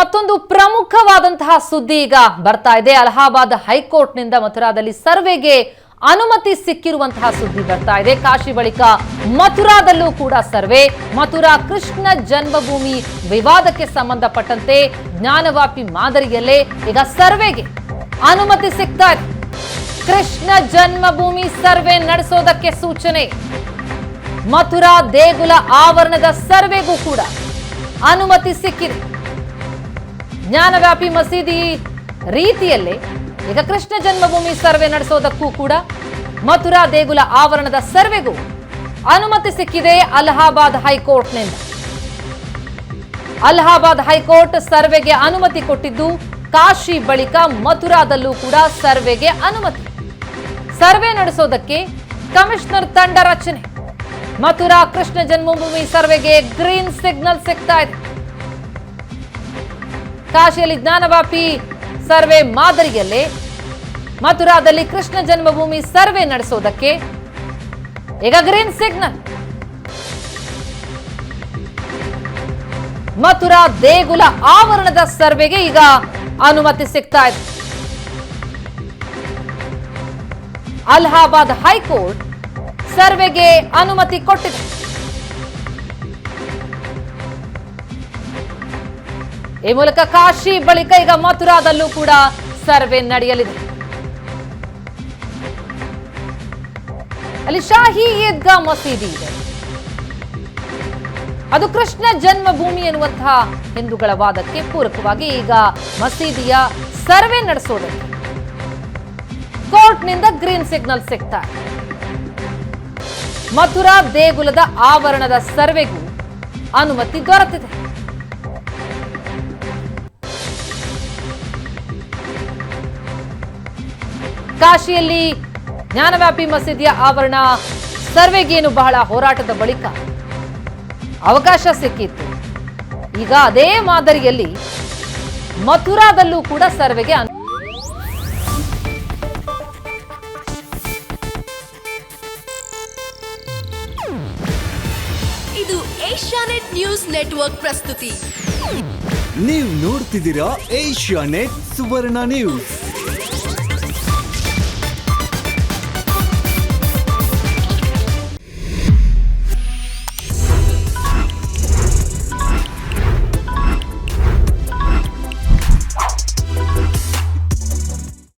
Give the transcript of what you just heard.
ಮತ್ತೊಂದು ಪ್ರಮುಖವಾದಂತಹ ಸುದ್ದಿ ಈಗ ಬರ್ತಾ ಇದೆ. ಅಲಹಾಬಾದ್ ಹೈಕೋರ್ಟ್ನಿಂದ ಮಥುರಾದಲ್ಲಿ ಸರ್ವೆಗೆ ಅನುಮತಿ ಸಿಕ್ಕಿರುವಂತಹ ಸುದ್ದಿ ಬರ್ತಾ ಇದೆ. ಕಾಶಿ ಬಳಿಕ ಮಥುರಾದಲ್ಲೂ ಕೂಡ ಸರ್ವೆ. ಮಥುರಾ ಕೃಷ್ಣ ಜನ್ಮಭೂಮಿ ವಿವಾದಕ್ಕೆ ಸಂಬಂಧಪಟ್ಟಂತೆ ಜ್ಞಾನವಾಪಿ ಮಾದರಿಯಲ್ಲೇ ಈಗ ಸರ್ವೆಗೆ ಅನುಮತಿ ಸಿಗ್ತಾ ಇದೆ. ಕೃಷ್ಣ ಜನ್ಮಭೂಮಿ ಸರ್ವೆ ನಡೆಸೋದಕ್ಕೆ ಸೂಚನೆ. ಮಥುರಾ ದೇಗುಲ ಆವರಣದ ಸರ್ವೆಗೂ ಕೂಡ ಅನುಮತಿ ಸಿಕ್ಕಿದೆ. ಜ್ಞಾನವ್ಯಾಪಿ ಮಸೀದಿ ರೀತಿಯಲ್ಲೇ ಈಗ ಕೃಷ್ಣ ಜನ್ಮಭೂಮಿ ಸರ್ವೆ ನಡೆಸೋದಕ್ಕೂ ಕೂಡ ಮಥುರಾ ದೇಗುಲ ಆವರಣದ ಸರ್ವೆಗೂ ಅನುಮತಿ ಸಿಕ್ಕಿದೆ ಅಲಹಾಬಾದ್ ಹೈಕೋರ್ಟ್ನಿಂದ. ಅಲಹಾಬಾದ್ ಹೈಕೋರ್ಟ್ ಸರ್ವೆಗೆ ಅನುಮತಿ ಕೊಟ್ಟಿದ್ದು ಕಾಶಿ ಬಳಿಕ ಮಥುರಾದಲ್ಲೂ ಕೂಡ ಸರ್ವೆಗೆ ಅನುಮತಿ. ಸರ್ವೆ ನಡೆಸೋದಕ್ಕೆ ಕಮಿಷನರ್ ತಂಡ ರಚನೆ. ಮಥುರಾ ಕೃಷ್ಣ ಜನ್ಮಭೂಮಿ ಸರ್ವೆಗೆ ಗ್ರೀನ್ ಸಿಗ್ನಲ್ ಸಿಗ್ತಾ ಇದೆ. ಕಾಶಿಯಲ್ಲಿ ಜ್ಞಾನವಾಪಿ ಸರ್ವೆ ಮಾದರಿಯಲ್ಲೇ ಮಥುರಾದಲ್ಲಿ ಕೃಷ್ಣ ಜನ್ಮಭೂಮಿ ಸರ್ವೆ ನಡೆಸೋದಕ್ಕೆ ಈಗ ಗ್ರೀನ್ ಸಿಗ್ನಲ್. ಮಥುರಾ ದೇಗುಲ ಆವರಣದ ಸರ್ವೆಗೆ ಈಗ ಅನುಮತಿ ಸಿಗ್ತಾ ಇದೆ. ಅಲಹಾಬಾದ್ ಹೈಕೋರ್ಟ್ ಸರ್ವೆಗೆ ಅನುಮತಿ ಕೊಟ್ಟಿದೆ. ಈ ಮೂಲಕ ಕಾಶಿ ಬಳಿಕ ಈಗ ಮಥುರಾದಲ್ಲೂ ಕೂಡ ಸರ್ವೆ ನಡೆಯಲಿದೆ. ಅಲ್ಲಿ ಶಾಹಿ ಈದ್ಗಾ ಮಸೀದಿ ಇದೆ. ಅದು ಕೃಷ್ಣ ಜನ್ಮಭೂಮಿ ಎನ್ನುವಂತಹ ಹಿಂದೂಗಳ ವಾದಕ್ಕೆ ಪೂರಕವಾಗಿ ಈಗ ಮಸೀದಿಯ ಸರ್ವೆ ನಡೆಸೋದಕ್ಕೆ ಕೋರ್ಟ್ನಿಂದ ಗ್ರೀನ್ ಸಿಗ್ನಲ್ ಸಿಗ್ತಾ ಇದೆ. ಮಥುರಾ ದೇಗುಲದ ಆವರಣದ ಸರ್ವೆಗೂ ಅನುಮತಿ ದೊರೆತಿದೆ. ಕಾಶಿಯಲ್ಲಿ ಜ್ಞಾನವ್ಯಾಪಿ ಮಸೀದಿಯ ಆವರಣ ಸರ್ವೆಗೇನು ಬಹಳ ಹೋರಾಟದ ಬಳಿಕ ಅವಕಾಶ ಸಿಕ್ಕಿತ್ತು. ಈಗ ಅದೇ ಮಾದರಿಯಲ್ಲಿ ಮಥುರಾದಲ್ಲೂ ಕೂಡ ಸರ್ವೆಗೆ ಇದು ಏಷ್ಯಾನೆಟ್ ನ್ಯೂಸ್ ನೆಟ್ವರ್ಕ್ ಪ್ರಸ್ತುತಿ. ನೀವು ನೋಡ್ತಿದ್ದೀರಾ ಏಷ್ಯಾನೆಟ್ ಸುವರ್ಣ ನ್ಯೂಸ್.